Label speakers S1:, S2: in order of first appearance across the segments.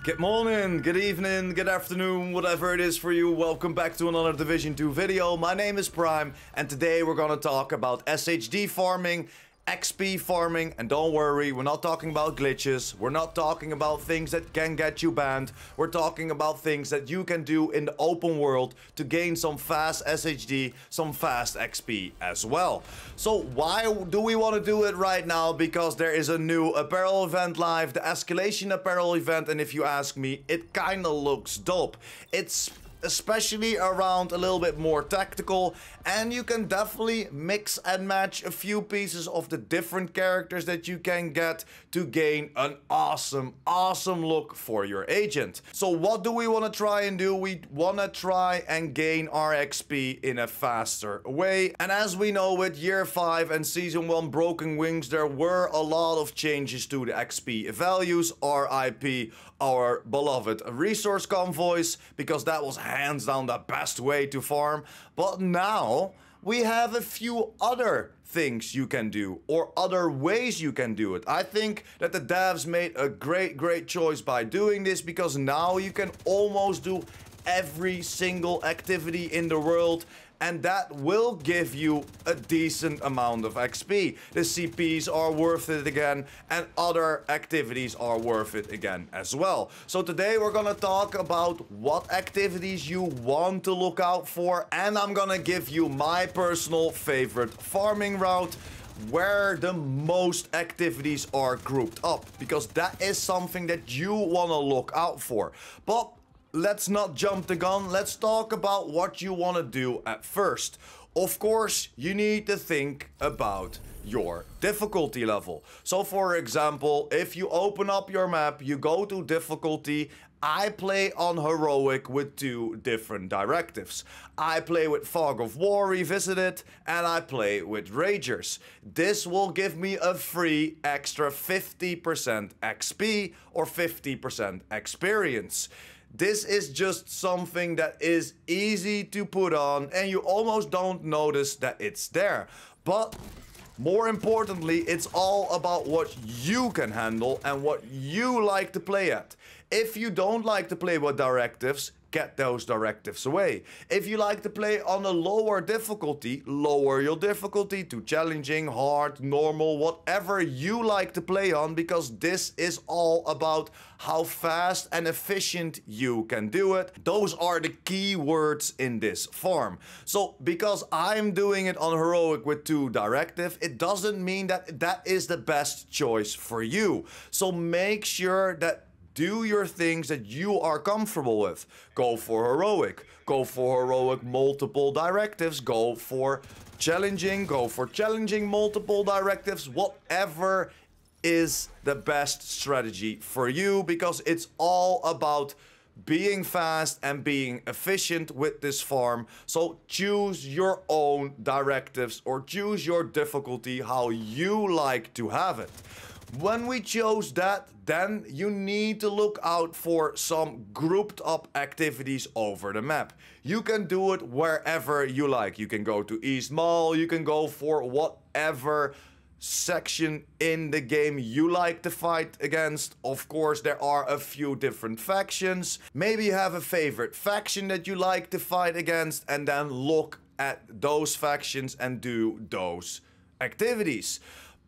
S1: Good morning, good evening, good afternoon, whatever it is for you. Welcome back to another Division 2 video. My name is Prime, and today we're gonna talk about SHD farming, XP farming, and don't worry, we're not talking about glitches. We're not talking about things that can get you banned. We're talking about things that you can do in the open world to gain some fast SHD, some fast XP as well. So why do we want to do it right now? Because there is a new apparel event live, the Escalation apparel event, and if you ask me, it kinda looks dope. It's especially around a little bit more tactical, and you can definitely mix and match a few pieces of the different characters that you can get to gain an awesome look for your agent. So what do we want to try and do? We want to try and gain our XP in a faster way, and as we know, with year 5 and season 1 Broken Wings, there were a lot of changes to the XP values. RIP our beloved resource convoys, because that was hands down the best way to farm. But now we have a few other things you can do, or other ways you can do it. I think that the devs made a great choice by doing this, because now you can almost do every single activity in the world, and that will give you a decent amount of XP. The CPs are worth it again, and other activities are worth it again as well. So today we're gonna talk about what activities you want to look out for, and I'm gonna give you my personal favorite farming route, where the most activities are grouped up, because that is something that you wanna look out for. But let's not jump the gun. Let's talk about what you want to do at first. Of course, you need to think about your difficulty level. So for example, if you open up your map, you go to difficulty. I play on heroic with 2 different directives. I play with Fog of War Revisited, and I play with Ragers. This will give me a free extra 50% XP or 50% experience. This is just something that is easy to put on, and you almost don't notice that it's there. But more importantly, it's all about what you can handle and what you like to play at. If you don't like to play with directives, get those directives away. If you like to play on a lower difficulty, lower your difficulty to challenging, hard, normal, whatever you like to play on, because this is all about how fast and efficient you can do it. Those are the key words in this farm. So because I'm doing it on heroic with 2 directive, it doesn't mean that that is the best choice for you. So make sure that do your things that you are comfortable with. Go for heroic. Go for heroic multiple directives. Go for challenging multiple directives. Whatever is the best strategy for you, because it's all about being fast and being efficient with this farm. So choose your own directives, or choose your difficulty how you like to have it. When we chose that, then you need to look out for some grouped up activities over the map. You can do it wherever you like. You can go to East Mall, you can go for whatever section in the game you like to fight against. Of course, there are a few different factions. Maybe you have a favorite faction that you like to fight against, and then look at those factions and do those activities.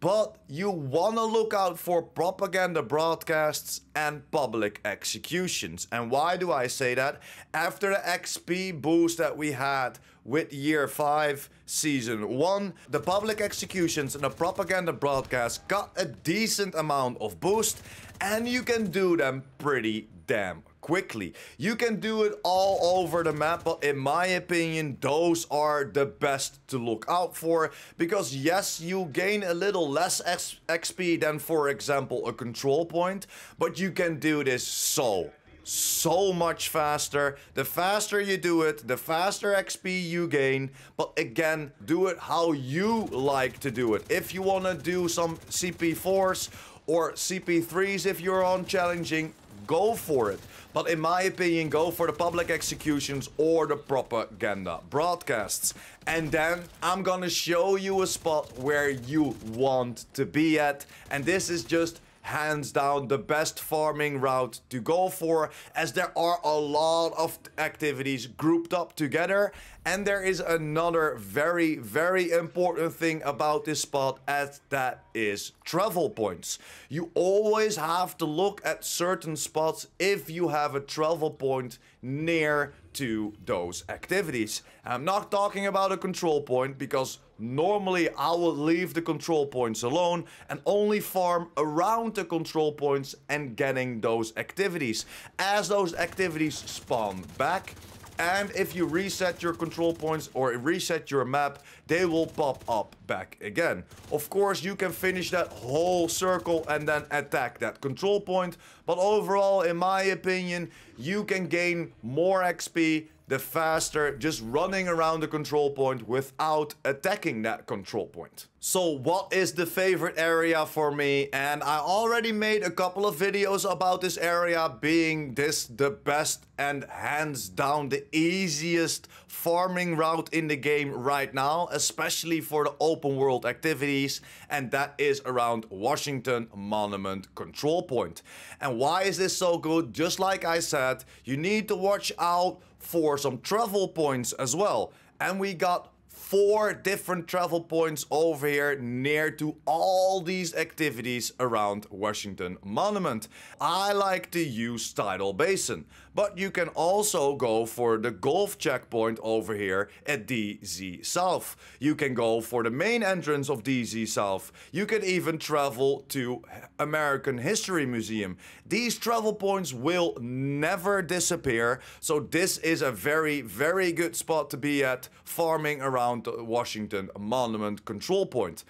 S1: But you want to look out for propaganda broadcasts and public executions. And why do I say that? After the XP boost that we had with year 5 season 1, the public executions and the propaganda broadcasts got a decent amount of boost, and you can do them pretty damn quickly. You can do it all over the map, but in my opinion, those are the best to look out for, because yes, you gain a little less XP than, for example, a control point, but you can do this so much faster. The faster you do it, the faster XP you gain. But again, do it how you like to do it. If you want to do some CP4s or CP3s if you're on challenging, go for it. But in my opinion, go for the public executions or the propaganda broadcasts. And then I'm gonna show you a spot where you want to be at. And this is just hands down the best farming route to go for, as there are a lot of activities grouped up together. And there is another very important thing about this spot, as that is travel points. You always have to look at certain spots if you have a travel point near to those activities. I'm not talking about a control point, because normally I will leave the control points alone and only farm around the control points and getting those activities, as those activities spawn back. And if you reset your control points or reset your map, they will pop up back again. Of course, you can finish that whole circle and then attack that control point. But overall, in my opinion, you can gain more XP the faster just running around the control point without attacking that control point. So what is the favorite area for me? And I already made a couple of videos about this area, being this the best and hands down the easiest farming route in the game right now, especially for the open world activities, and that is around Washington Monument control point. And why is this so good? Just like I said, you need to watch out for some travel points as well. And we got 4 different travel points over here near to all these activities around Washington Monument. I like to use Tidal Basin, but you can also go for the golf checkpoint over here at DZ South. You can go for the main entrance of DZ South. You can even travel to American History Museum. These travel points will never disappear, so this is a very good spot to be at, farming around the Washington Monument control point.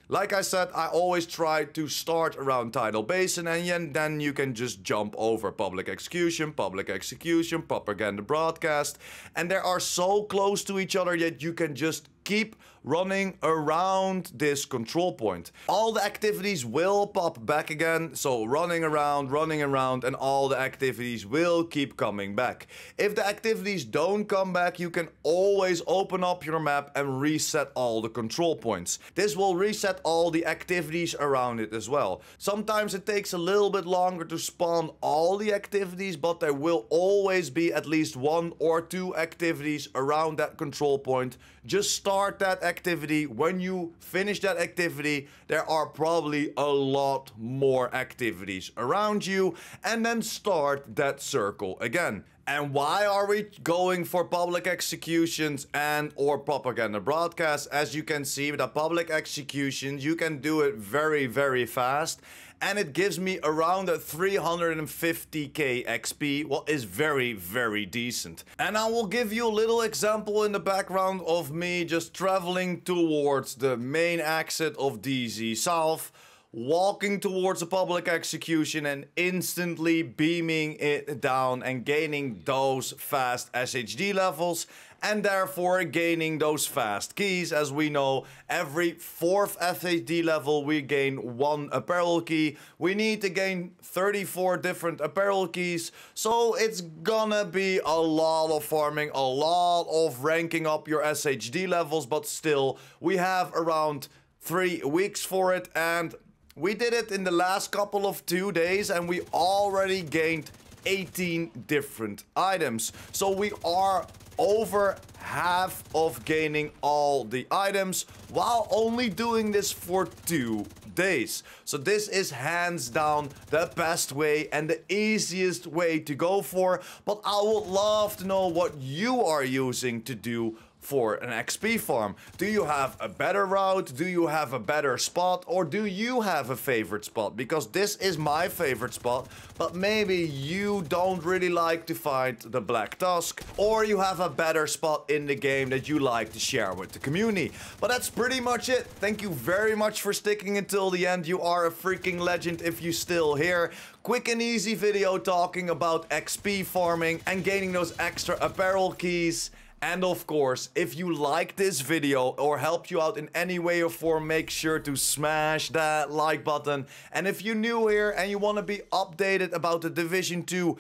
S1: Like I said, I always try to start around Tidal Basin, and then you can just jump over public execution, propaganda broadcast, and they are so close to each other that you can just keep running around this control point. All the activities will pop back again, so running around, and all the activities will keep coming back. If the activities don't come back, you can always open up your map and reset all the control points. This will reset all the activities around it as well. Sometimes it takes a little bit longer to spawn all the activities, but there will always be at least 1 or 2 activities around that control point. Just start that activity. When you finish that activity, there are probably a lot more activities around you, and then start that circle again. And why are we going for public executions and or propaganda broadcasts? As you can see, with the public executions, you can do it very fast. And it gives me around a 350k XP, what is very decent. And I will give you a little example in the background of me just traveling towards the main exit of DZ South, walking towards a public execution and instantly beaming it down and gaining those fast SHD levels, and therefore gaining those fast keys. As we know, every 4th SHD level we gain 1 apparel key. We need to gain 34 different apparel keys, so it's gonna be a lot of farming, a lot of ranking up your SHD levels, but still, we have around 3 weeks for it, and we did it in the last couple of 2 days, and we already gained 18 different items. So we are over half of gaining all the items while only doing this for 2 days. So this is hands down the best way and the easiest way to go for. But I would love to know what you are using to do for an XP farm. Do you have a better route? Do you have a better spot? Or do you have a favorite spot? Because this is my favorite spot, but maybe you don't really like to find the Black Tusk, or you have a better spot in the game that you like to share with the community. But that's pretty much it. Thank you very much for sticking until the end. You are a freaking legend if you're still here. Quick and easy video talking about XP farming and gaining those extra apparel keys. And of course, if you like this video or helped you out in any way or form, make sure to smash that like button. And if you're new here and you want to be updated about the Division 2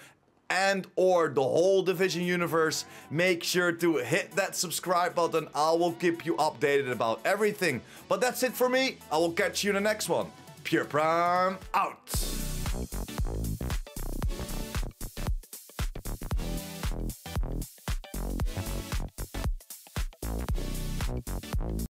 S1: and or the whole Division universe, make sure to hit that subscribe button. I will keep you updated about everything. But that's it for me. I will catch you in the next one. PurePrime out.